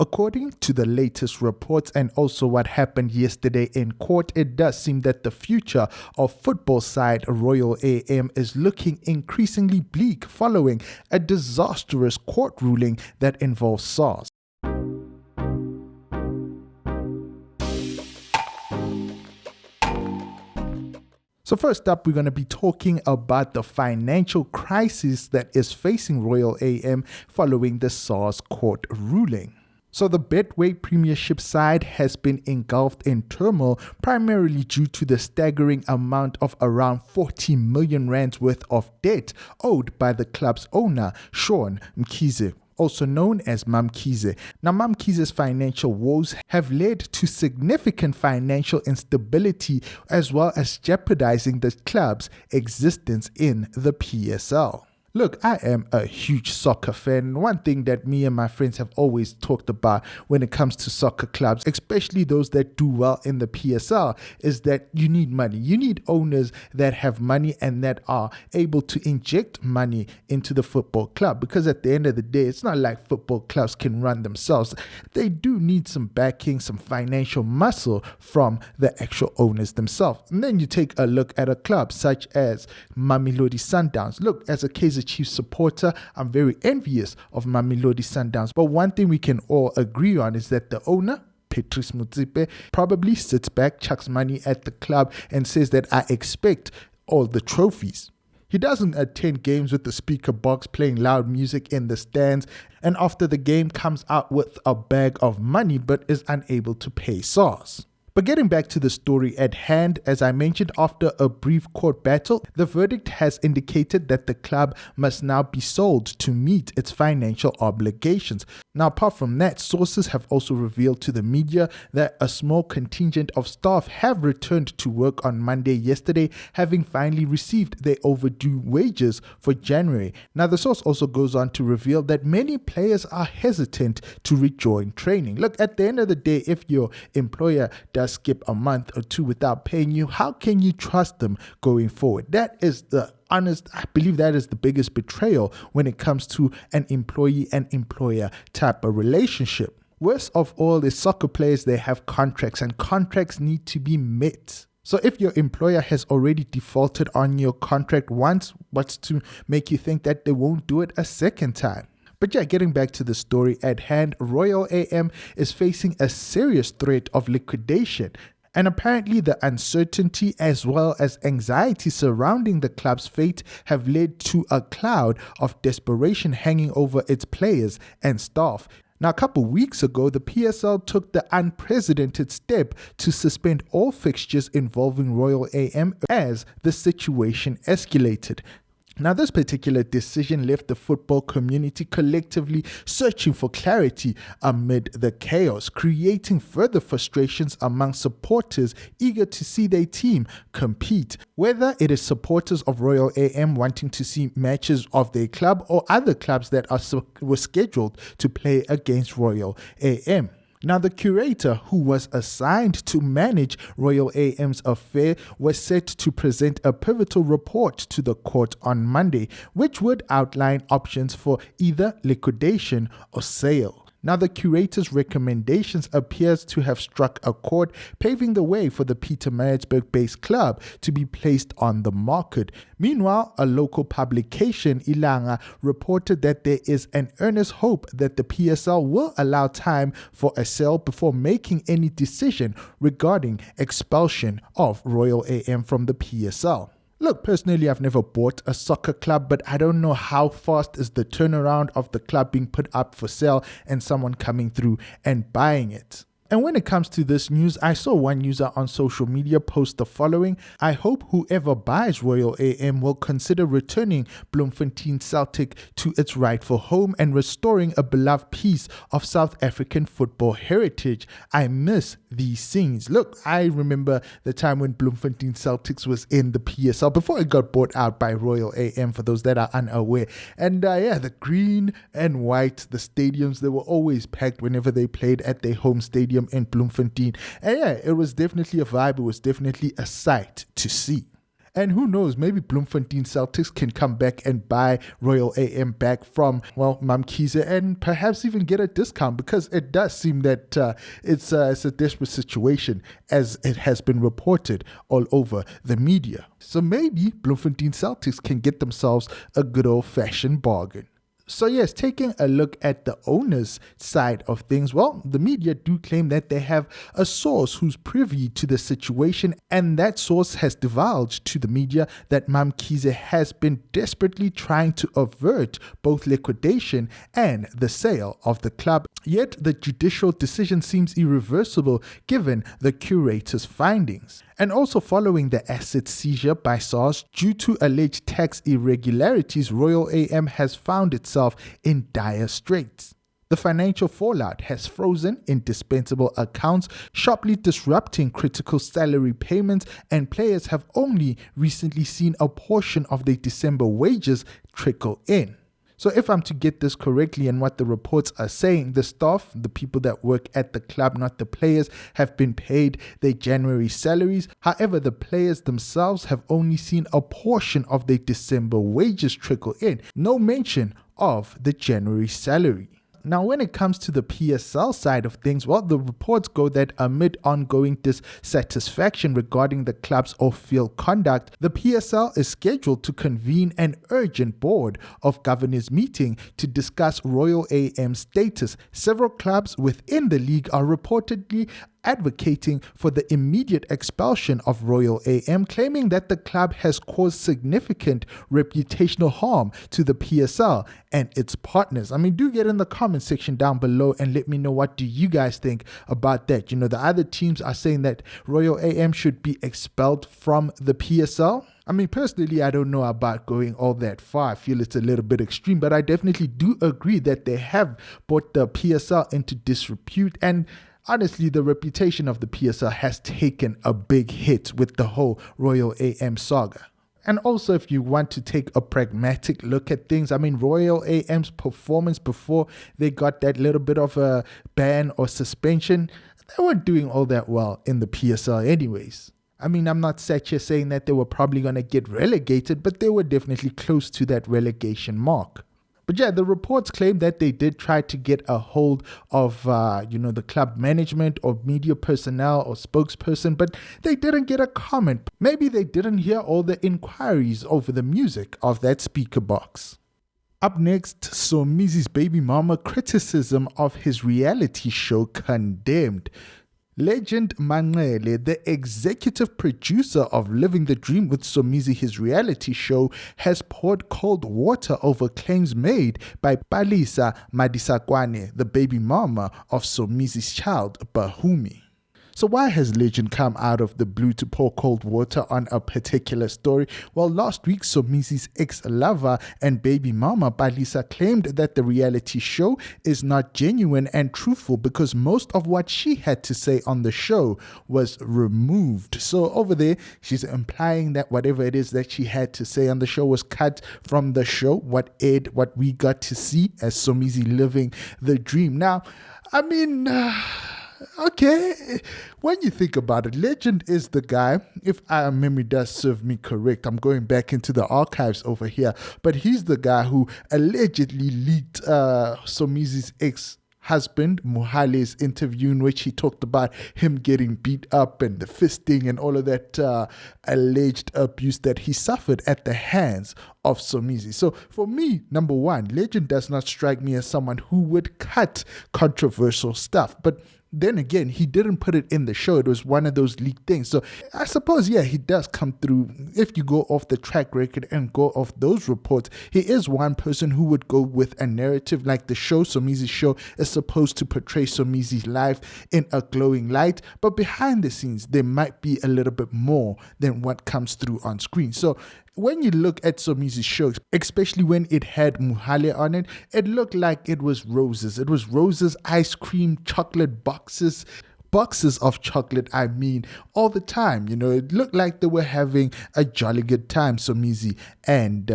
According to the latest reports and also what happened yesterday in court, it does seem that the future of football side Royal AM is looking increasingly bleak following a disastrous court ruling that involves SARS. So first up, we're going to be talking about the financial crisis that is facing Royal AM following the SARS court ruling. So the Betway Premiership side has been engulfed in turmoil primarily due to the staggering amount of around 40 million rands worth of debt owed by the club's owner, MaMkhize, also known as MaMkhize. Now, MaMkhize's financial woes have led to significant financial instability as well as jeopardizing the club's existence in the PSL. Look, I am a huge soccer fan. One thing that me and my friends have always talked about when it comes to soccer clubs, especially those that do well in the PSL, is that you need money. You need owners that have money and that are able to inject money into the football club. Because at the end of the day, it's not like football clubs can run themselves. They do need some backing, some financial muscle from the actual owners themselves. And then you take a look at a club such as Mamelodi Sundowns. Look, as a Kaizer Chiefs supporter, I'm very envious of Mamelodi Sundowns. But one thing we can all agree on is that the owner, Patrice Motsepe, probably sits back, chucks money at the club and says that I expect all the trophies. He doesn't attend games with the speaker box playing loud music in the stands, and after the game comes out with a bag of money but is unable to pay SARS. But getting back to the story at hand, as I mentioned, after a brief court battle, the verdict has indicated that the club must now be sold to meet its financial obligations. Now, apart from that, sources have also revealed to the media that a small contingent of staff have returned to work on Monday yesterday, having finally received their overdue wages for January. Now, the source also goes on to reveal that many players are hesitant to rejoin training. Look, at the end of the day, if your employer does skip a month or two without paying you, how can you trust them going forward? That is I believe that is the biggest betrayal when it comes to an employee and employer type of relationship. Worst of all is soccer players, they have contracts and contracts need to be met. So if your employer has already defaulted on your contract once, what's to make you think that they won't do it a second time? But yeah, getting back to the story at hand, Royal AM is facing a serious threat of liquidation. And apparently the uncertainty as well as anxiety surrounding the club's fate have led to a cloud of desperation hanging over its players and staff. Now, a couple weeks ago, the PSL took the unprecedented step to suspend all fixtures involving Royal AM as the situation escalated. Now, this particular decision left the football community collectively searching for clarity amid the chaos, creating further frustrations among supporters eager to see their team compete. Whether it is supporters of Royal AM wanting to see matches of their club or other clubs that were scheduled to play against Royal AM. Now, the curator who was assigned to manage Royal AM's affair was set to present a pivotal report to the court on Monday, which would outline options for either liquidation or sale. Now, the curator's recommendations appears to have struck a chord, paving the way for the Pietermaritzburg-based club to be placed on the market. Meanwhile, a local publication, Ilanga, reported that there is an earnest hope that the PSL will allow time for a sale before making any decision regarding expulsion of Royal AM from the PSL. Look, personally, I've never bought a soccer club, but I don't know how fast is the turnaround of the club being put up for sale and someone coming through and buying it. And when it comes to this news, I saw one user on social media post the following: I hope whoever buys Royal AM will consider returning Bloemfontein Celtic to its rightful home and restoring a beloved piece of South African football heritage. I miss these scenes. Look, I remember the time when Bloemfontein Celtics was in the PSL before it got bought out by Royal AM, for those that are unaware. And the green and white, the stadiums, they were always packed whenever they played at their home stadium in Bloemfontein. And it was definitely a vibe. It was definitely a sight to see. And who knows, maybe Bloemfontein Celtics can come back and buy Royal AM back from, MaMkhize, and perhaps even get a discount, because it does seem that it's a desperate situation, as it has been reported all over the media. So maybe Bloemfontein Celtics can get themselves a good old-fashioned bargain. So yes, taking a look at the owner's side of things, the media do claim that they have a source who's privy to the situation, and that source has divulged to the media that MaMkhize has been desperately trying to avert both liquidation and the sale of the club. Yet the judicial decision seems irreversible given the curator's findings. And also following the asset seizure by SARS due to alleged tax irregularities, Royal AM has found itself in dire straits. The financial fallout has frozen indispensable accounts, sharply disrupting critical salary payments, and players have only recently seen a portion of their December wages trickle in. So if I'm to get this correctly and what the reports are saying, the staff, the people that work at the club, not the players, have been paid their January salaries. However, the players themselves have only seen a portion of their December wages trickle in. No mention of the January salary. Now, when it comes to the PSL side of things, the reports go that amid ongoing dissatisfaction regarding the club's off-field conduct, the PSL is scheduled to convene an urgent board of governors meeting to discuss Royal AM's status. Several clubs within the league are reportedly advocating for the immediate expulsion of Royal AM, claiming that the club has caused significant reputational harm to the PSL and its partners. Do get in the comment section down below and let me know, what do you guys think about that? The other teams are saying that Royal AM should be expelled from the PSL. Personally, I don't know about going all that far. I feel it's a little bit extreme, but I definitely do agree that they have brought the PSL into disrepute, and honestly, the reputation of the PSL has taken a big hit with the whole Royal AM saga. And also, if you want to take a pragmatic look at things, Royal AM's performance before they got that little bit of a ban or suspension, they weren't doing all that well in the PSL anyways. I'm not sat here saying that they were probably going to get relegated, but they were definitely close to that relegation mark. But yeah, the reports claim that they did try to get a hold of, the club management or media personnel or spokesperson, but they didn't get a comment. Maybe they didn't hear all the inquiries over the music of that speaker box. Up next, Somizi's baby mama criticism of his reality show condemned. Legend MaMkhize, the executive producer of Living the Dream with Somizi, his reality show, has poured cold water over claims made by Palesa Madisakwane, the baby mama of Somizi's child, Bahumi. So why has Legend come out of the blue to pour cold water on a particular story? Last week, Somizi's ex-lover and baby mama Palesa claimed that the reality show is not genuine and truthful because most of what she had to say on the show was removed. So over there, she's implying that whatever it is that she had to say on the show was cut from the show, what we got to see as Somizi living the dream. Now, okay, when you think about it, Legend is the guy, if our memory does serve me correct, I'm going back into the archives over here, but he's the guy who allegedly leaked Somizi's ex-husband, Mohale's interview, in which he talked about him getting beat up and the fisting and all of that alleged abuse that he suffered at the hands of Somizi. So for me, number one, Legend does not strike me as someone who would cut controversial stuff, but then again, he didn't put it in the show. It was one of those leaked things. So I suppose, yeah, he does come through. If you go off the track record and go off those reports, he is one person who would go with a narrative like the show. Somizi's show is supposed to portray Somizi's life in a glowing light, but behind the scenes, there might be a little bit more than what comes through on screen. So when you look at Somizi's show, especially when it had Mohale on it, it looked like it was roses. It was roses, ice cream, chocolate boxes of chocolate, all the time. It looked like they were having a jolly good time, Somizi and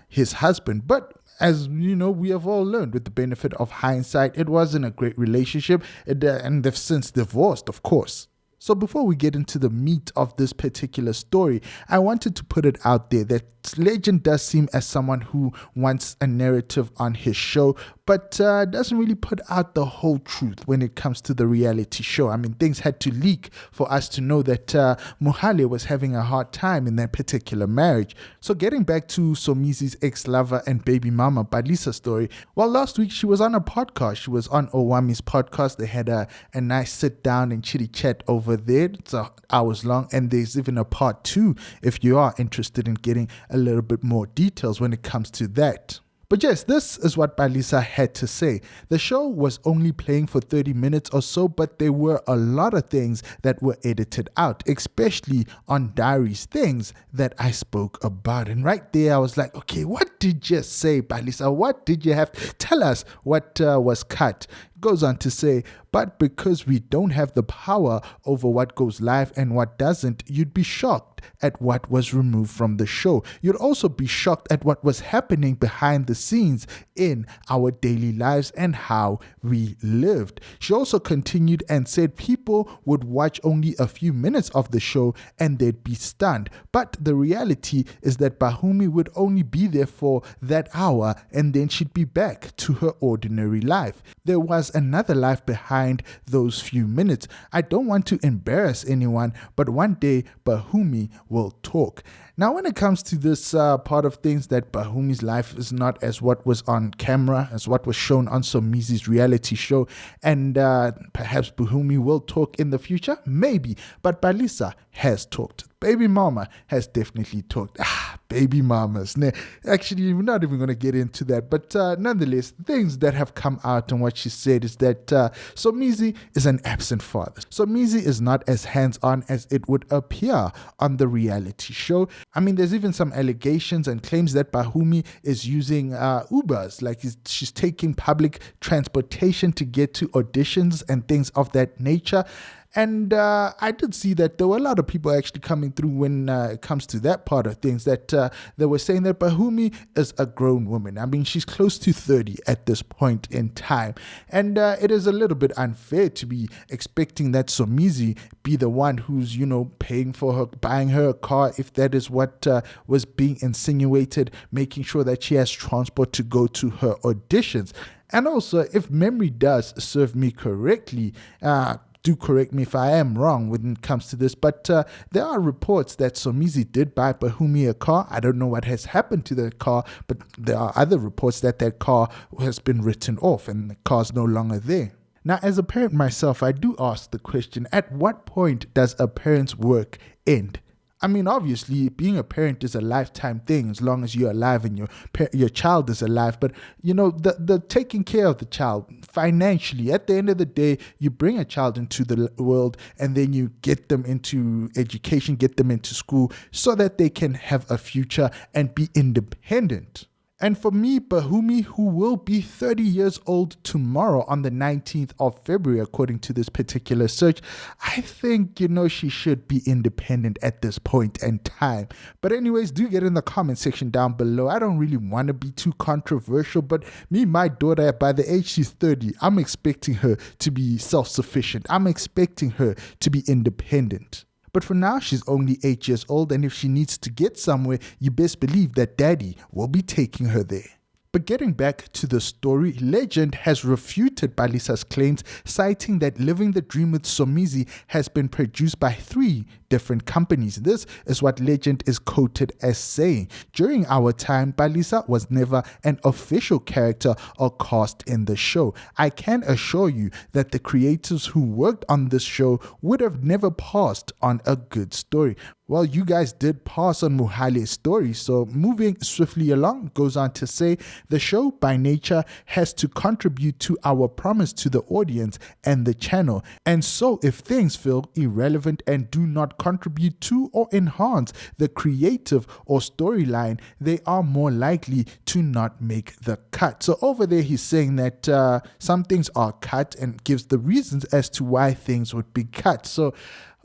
his husband. But as we have all learned with the benefit of hindsight, it wasn't a great relationship, and they've since divorced, of course. So before we get into the meat of this particular story, I wanted to put it out there that Legend does seem as someone who wants a narrative on his show, but doesn't really put out the whole truth when it comes to the reality show. I mean, things had to leak for us to know that MaMkhize was having a hard time in that particular marriage. So getting back to Somizi's ex-lover and baby mama Palesa's story, well, last week she was on a podcast. She was on Owami's podcast. They had a nice sit down and chitty chat over there. It's hours long, and there's even a part 2 if you are interested in getting a little bit more details when it comes to that. But yes, this is what Palesa had to say. The show was only playing for 30 minutes or so, but there were a lot of things that were edited out, especially on Diaries, things that I spoke about. And right there, I was like, okay, what did you say, Palesa? What did you have? Tell us what was cut. Goes on to say, but because we don't have the power over what goes live and what doesn't, you'd be shocked at what was removed from the show. You'd also be shocked at what was happening behind the scenes in our daily lives and how we lived. She also continued and said people would watch only a few minutes of the show and they'd be stunned. But the reality is that Bahumi would only be there for that hour and then she'd be back to her ordinary life. There was another life behind those few minutes. I don't want to embarrass anyone, but one day Bahumi will talk. Now, when it comes to this part of things, that Bahumi's life is not as what was on camera, as what was shown on Somizi's reality show, and perhaps Bahumi will talk in the future, maybe, but Palesa has talked. Baby mama has definitely talked. Baby mamas. Actually, we're not even going to get into that, but nonetheless, things that have come out and what she said is that Somizi is an absent father. Somizi is not as hands-on as it would appear on the reality show. I mean, there's even some allegations and claims that Bahumi is using Ubers, like she's taking public transportation to get to auditions and things of that nature. And I did see that there were a lot of people actually coming through when it comes to that part of things, that they were saying that Bahumi is a grown woman. I mean, she's close to 30 at this point in time. And it is a little bit unfair to be expecting that Somizi be the one who's, paying for her, buying her a car, if that is what was being insinuated, making sure that she has transport to go to her auditions. And also, if memory does serve me correctly, do correct me if I am wrong when it comes to this, but there are reports that Somizi did buy Bahumi a car. I don't know what has happened to that car, but there are other reports that that car has been written off and the car's no longer there. Now, as a parent myself, I do ask the question, at what point does a parent's work end? I mean, obviously, being a parent is a lifetime thing as long as you're alive and your child is alive. But, the taking care of the child financially, at the end of the day, you bring a child into the world and then you get them into education, get them into school so that they can have a future and be independent. And for me, Bahumi, who will be 30 years old tomorrow on the 19th of February, according to this particular search, I think, she should be independent at this point in time. But anyways, do get in the comment section down below. I don't really want to be too controversial, but my daughter, by the age she's 30, I'm expecting her to be self-sufficient. I'm expecting her to be independent. But for now, she's only 8 years old, and if she needs to get somewhere, you best believe that daddy will be taking her there. But getting back to the story, Legend has refuted Palesa's claims, citing that Living the Dream with Somizi has been produced by 3 different companies. This is what Legend is quoted as saying. During our time, Palesa was never an official character or cast in the show. I can assure you that the creators who worked on this show would have never passed on a good story. Well, you guys did pass on MaMkhize's story, so moving swiftly along, goes on to say, the show by nature has to contribute to our promise to the audience and the channel, and so if things feel irrelevant and do not contribute to or enhance the creative or storyline, they are more likely to not make the cut. So over there he's saying that some things are cut and gives the reasons as to why things would be cut. So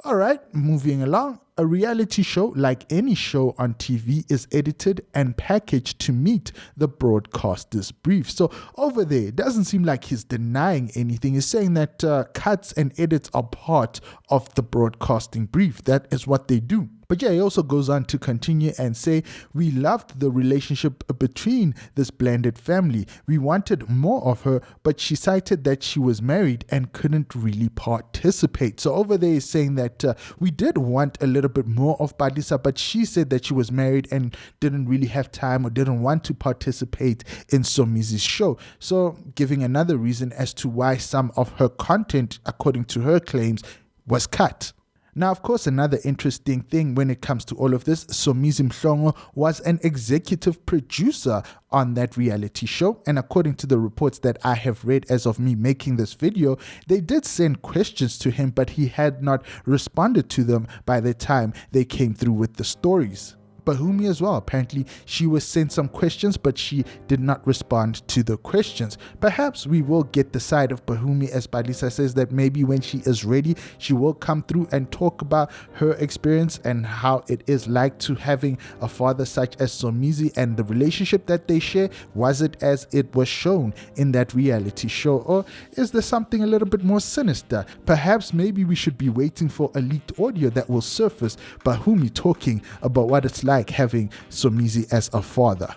alright, moving along. a reality show, like any show on TV, is edited and packaged to meet the broadcaster's brief. So over there, it doesn't seem like he's denying anything. He's saying that cuts and edits are part of the broadcasting brief. That is what they do. But yeah, he also goes on to continue and say, we loved the relationship between this blended family. We wanted more of her, but she cited that she was married and couldn't really participate. So over there is saying that we did want a little bit more of Palesa, but she said that she was married and didn't really have time or didn't want to participate in Somizi's show. So giving another reason as to why some of her content, according to her claims, was cut. Now, of course, another interesting thing when it comes to all of this, Somizi Mhlongo was an executive producer on that reality show. And according to the reports that I have read as of me making this video, they did send questions to him, but he had not responded to them by the time they came through with the stories. Bahumi as well. Apparently, she was sent some questions, but she did not respond to the questions. Perhaps we will get the side of Bahumi, as Palesa says that maybe when she is ready, she will come through and talk about her experience and how it is like to having a father such as Somizi and the relationship that they share. Was it as it was shown in that reality show, or is there something a little bit more sinister? Perhaps maybe we should be waiting for a leaked audio that will surface Bahumi talking about what it's like having Somizi as a father.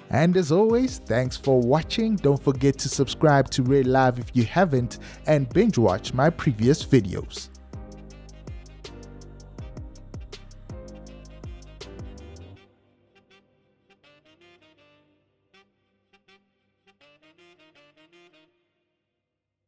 And as always, thanks for watching. Don't forget to subscribe to RedLive if you haven't, and binge watch my previous videos.